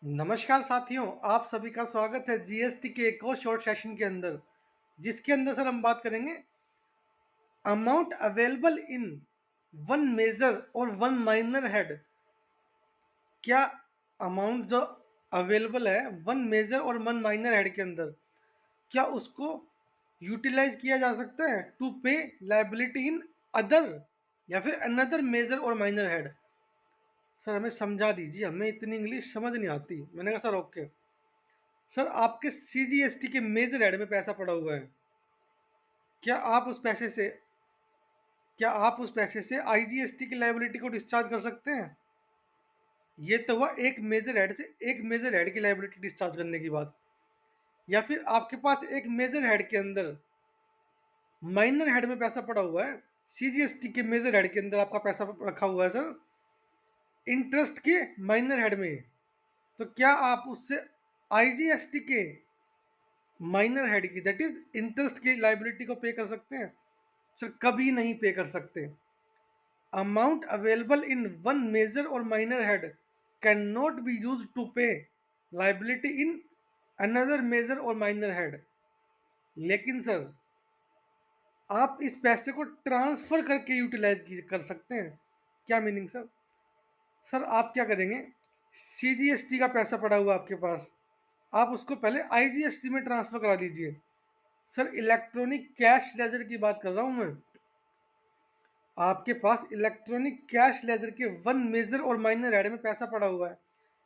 नमस्कार साथियों, आप सभी का स्वागत है जीएसटी के एक और शॉर्ट सेशन के अंदर, जिसके अंदर सर हम बात करेंगे amount available in one major और वन माइनर हेड। क्या अमाउंट जो अवेलेबल है वन मेजर और वन माइनर हेड के अंदर, क्या उसको यूटिलाइज किया जा सकता है टू पे लाइबिलिटी इन अदर या फिर अनदर मेजर और माइनर हेड। सर हमें समझा दीजिए, हमें इतनी इंग्लिश समझ नहीं आती। मैंने कहा सर ओके। सर आपके सीजीएसटी के मेजर हेड में पैसा पड़ा हुआ है, क्या आप उस पैसे से क्या आप उस पैसे से आईजीएसटी की लायबिलिटी को डिस्चार्ज कर सकते हैं? ये तो हुआ एक मेजर हेड से एक मेजर हेड की लायबिलिटी डिस्चार्ज करने की बात। या फिर आपके पास एक मेजर हेड के अंदर माइनर हेड में पैसा पड़ा हुआ है, सीजीएसटी के मेजर हेड के अंदर आपका पैसा रखा हुआ है सर इंटरेस्ट के माइनर हेड में, तो क्या आप उससे आईजीएसटी के माइनर हेड की दैट इज इंटरेस्ट की लायबिलिटी को पे कर सकते हैं? सर कभी नहीं पे कर सकते। Amount available in one major or minor head cannot be used to pay liability in another major or minor head। लेकिन सर आप इस पैसे को ट्रांसफर करके यूटिलाइज कर सकते हैं। क्या मीनिंग सर? सर आप क्या करेंगे, सीजीएसटी का पैसा पड़ा हुआ आपके पास, आप उसको पहले आईजीएसटी में ट्रांसफर करा दीजिए। सर इलेक्ट्रॉनिक कैश लेजर की बात कर रहा हूं मैं। आपके पास इलेक्ट्रॉनिक कैश लेजर के वन मेजर और माइनर हेड में पैसा पड़ा हुआ है,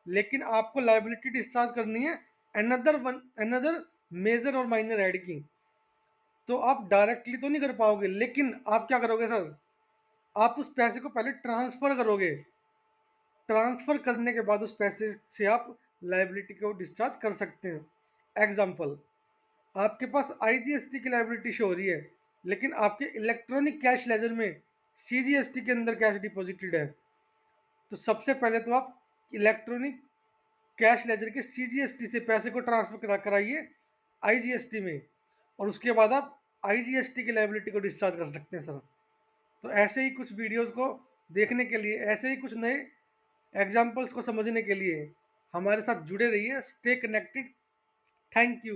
लेकिन आपको लायबिलिटी डिस्चार्ज करनी है अनदर मेजर और माइनर हेड की, तो आप डायरेक्टली तो नहीं कर पाओगे। लेकिन आप क्या करोगे सर, आप उस पैसे को पहले ट्रांसफर करोगे। ट्रांसफर करने के बाद उस पैसे से आप लायबिलिटी को डिस्चार्ज कर सकते हैं। एग्जाम्पल, आपके पास आईजीएसटी की लायबिलिटी शो हो रही है, लेकिन आपके इलेक्ट्रॉनिक कैश लेजर में सीजीएसटी के अंदर कैश डिपॉजिटेड है, तो सबसे पहले तो आप इलेक्ट्रॉनिक कैश लेजर के सीजीएसटी से पैसे को ट्रांसफर कराइए आईजीएसटी में, और उसके बाद आप आईजीएसटी की लायबिलिटी को डिस्चार्ज कर सकते हैं सर। तो ऐसे ही कुछ वीडियोस को देखने के लिए, ऐसे ही कुछ नए एग्जाम्पल्स को समझने के लिए हमारे साथ जुड़े रहिए। Stay connected. Thank you.